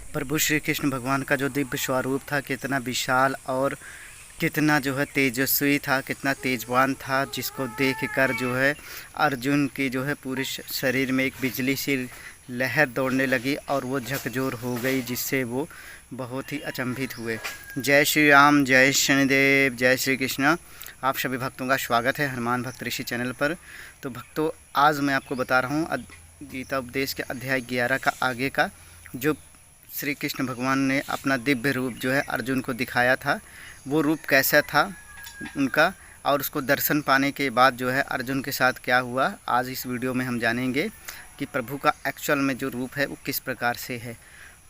प्रभु श्री कृष्ण भगवान का जो दिव्य स्वरूप था कितना विशाल और कितना जो है तेजस्वी था, कितना तेजवान था, जिसको देखकर जो है अर्जुन की जो है पूरे शरीर में एक बिजली सी लहर दौड़ने लगी और वो झकझोर हो गई, जिससे वो बहुत ही अचंभित हुए। जय श्री राम, जय शनिदेव, जय श्री कृष्ण। आप सभी भक्तों का स्वागत है हनुमान भक्त ऋषि चैनल पर। तो भक्तों, आज मैं आपको बता रहा हूँ गीता उपदेश के अध्याय 11 का आगे का, जो श्री कृष्ण भगवान ने अपना दिव्य रूप जो है अर्जुन को दिखाया था, वो रूप कैसा था उनका, और उसको दर्शन पाने के बाद जो है अर्जुन के साथ क्या हुआ। आज इस वीडियो में हम जानेंगे कि प्रभु का एक्चुअल में जो रूप है वो किस प्रकार से है।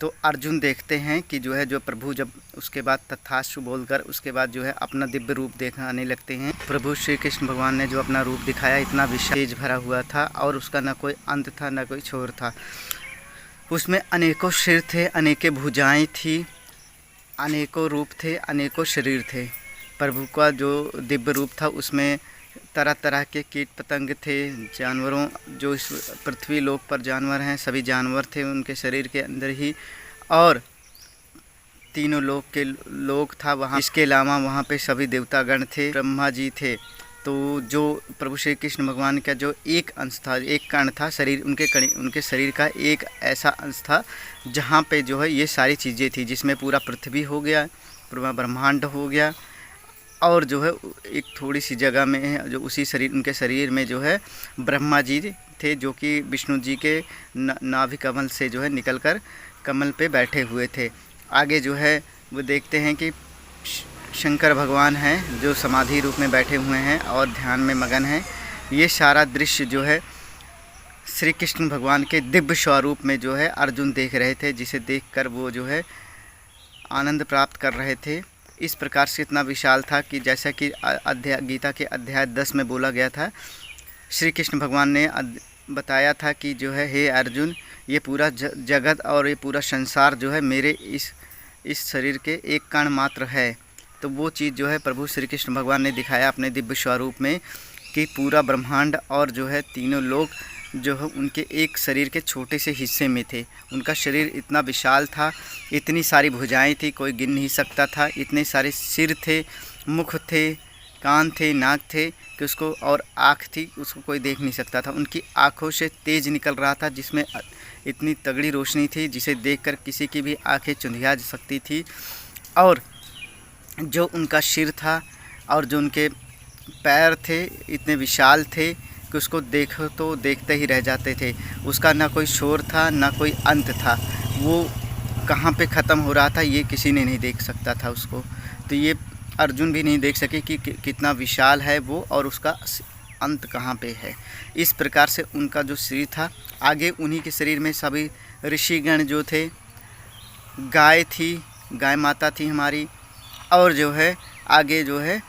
तो अर्जुन देखते हैं कि जो है जो प्रभु जब उसके बाद तथास्तु बोलकर उसके बाद जो है अपना दिव्य रूप दिखाने लगते हैं। प्रभु श्री कृष्ण भगवान ने जो अपना रूप दिखाया इतना विशाल तेज भरा हुआ था और उसका न कोई अंत था न कोई छोर था। उसमें अनेकों सिर थे, अनेकों भुजाएं थी, अनेकों रूप थे, अनेकों शरीर थे। प्रभु का जो दिव्य रूप था उसमें तरह तरह के कीट पतंग थे, जानवरों जो इस पृथ्वी लोक पर जानवर हैं सभी जानवर थे उनके शरीर के अंदर ही, और तीनों लोक के लोग था वहाँ। इसके अलावा वहाँ पे सभी देवतागण थे, ब्रह्मा जी थे। तो जो प्रभु श्री कृष्ण भगवान का जो एक अंश था, एक कण था शरीर, उनके शरीर का एक ऐसा अंश था जहाँ पे जो है ये सारी चीज़ें थी, जिसमें पूरा पृथ्वी हो गया, पूरा ब्रह्मांड हो गया, और जो है एक थोड़ी सी जगह में है जो उसी शरीर उनके शरीर में जो है ब्रह्मा जी थे, जो कि विष्णु जी के नाभि कमल से जो है निकलकर कमल पे बैठे हुए थे। आगे जो है वो देखते हैं कि शंकर भगवान हैं जो समाधि रूप में बैठे हुए हैं और ध्यान में मगन हैं। ये सारा दृश्य जो है श्री कृष्ण भगवान के दिव्य स्वरूप में जो है अर्जुन देख रहे थे, जिसे देखकर वो जो है आनंद प्राप्त कर रहे थे। इस प्रकार से इतना विशाल था कि जैसा कि गीता के अध्याय 10 में बोला गया था, श्री कृष्ण भगवान ने बताया था कि जो है हे अर्जुन, ये पूरा जगत और ये पूरा संसार जो है मेरे इस शरीर के एक कण मात्र है। तो वो चीज़ जो है प्रभु श्री कृष्ण भगवान ने दिखाया अपने दिव्य स्वरूप में कि पूरा ब्रह्मांड और जो है तीनों लोग जो है उनके एक शरीर के छोटे से हिस्से में थे। उनका शरीर इतना विशाल था, इतनी सारी भुजाएं थी, कोई गिन नहीं सकता था, इतने सारे सिर थे, मुख थे, कान थे, नाक थे कि उसको, और आँख थी, उसको कोई देख नहीं सकता था। उनकी आँखों से तेज निकल रहा था, जिसमें इतनी तगड़ी रोशनी थी जिसे देखकर किसी की भी आँखें चुंधिया जा सकती थी। और जो उनका सिर था और जो उनके पैर थे इतने विशाल थे कि उसको देखो तो देखते ही रह जाते थे। उसका ना कोई शोर था ना कोई अंत था, वो कहाँ पे ख़त्म हो रहा था ये किसी ने नहीं देख सकता था उसको। तो ये अर्जुन भी नहीं देख सके कि कितना विशाल है वो और उसका अंत कहाँ पे है। इस प्रकार से उनका जो शरीर था, आगे उन्हीं के शरीर में सभी ऋषिगण जो थे, गाय थी, गाय माता थी हमारी, और जो है आगे जो है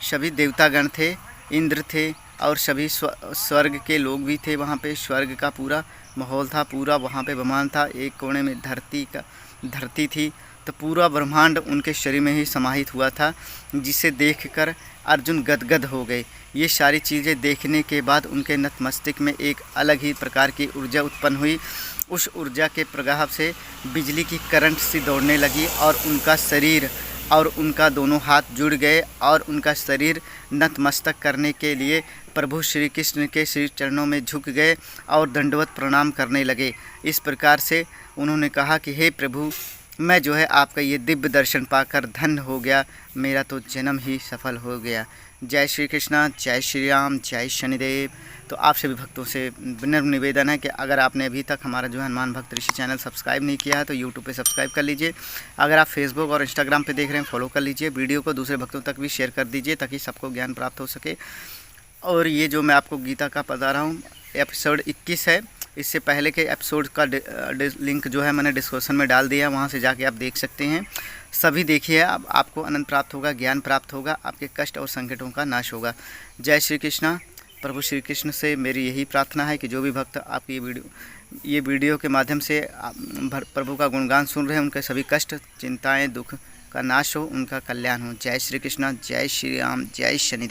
सभी देवतागण थे, इंद्र थे, और सभी स्वर्ग के लोग भी थे। वहाँ पे स्वर्ग का पूरा माहौल था, पूरा वहाँ पे ब्रह्मांड था। एक कोने में धरती थी, तो पूरा ब्रह्मांड उनके शरीर में ही समाहित हुआ था, जिसे देखकर अर्जुन गदगद हो गए। ये सारी चीज़ें देखने के बाद उनके नतमस्तक में एक अलग ही प्रकार की ऊर्जा उत्पन्न हुई। उस ऊर्जा के प्रभाव से बिजली की करंट सी दौड़ने लगी और उनका शरीर और उनका दोनों हाथ जुड़ गए और उनका शरीर नतमस्तक करने के लिए प्रभु श्री कृष्ण के श्री चरणों में झुक गए और दंडवत प्रणाम करने लगे। इस प्रकार से उन्होंने कहा कि हे प्रभु, मैं जो है आपका ये दिव्य दर्शन पाकर धन्य हो गया, मेरा तो जन्म ही सफल हो गया। जय श्री कृष्ण, जय श्री राम, जय शनिदेव। तो आप सभी भक्तों से विनम्र निवेदन है कि अगर आपने अभी तक हमारा जो है हनुमान भक्त ऋषि चैनल सब्सक्राइब नहीं किया है तो यूट्यूब पे सब्सक्राइब कर लीजिए। अगर आप फेसबुक और इंस्टाग्राम पे देख रहे हैं फॉलो कर लीजिए। वीडियो को दूसरे भक्तों तक भी शेयर कर दीजिए ताकि सबको ज्ञान प्राप्त हो सके। और ये जो मैं आपको गीता का बता रहा हूँ एपिसोड 21 है, इससे पहले के एपिसोड का लिंक जो है मैंने डिस्क्रिप्शन में डाल दिया, वहाँ से जाके आप देख सकते हैं। सभी देखिए, अब आपको आनंद प्राप्त होगा, ज्ञान प्राप्त होगा, आपके कष्ट और संकटों का नाश होगा। जय श्री कृष्ण। प्रभु श्री कृष्ण से मेरी यही प्रार्थना है कि जो भी भक्त आपकी ये वीडियो के माध्यम से प्रभु का गुणगान सुन रहे हैं, उनके सभी कष्ट, चिंताएँ, दुख का नाश हो, उनका कल्याण हो। जय श्री कृष्ण, जय श्री राम, जय शनि।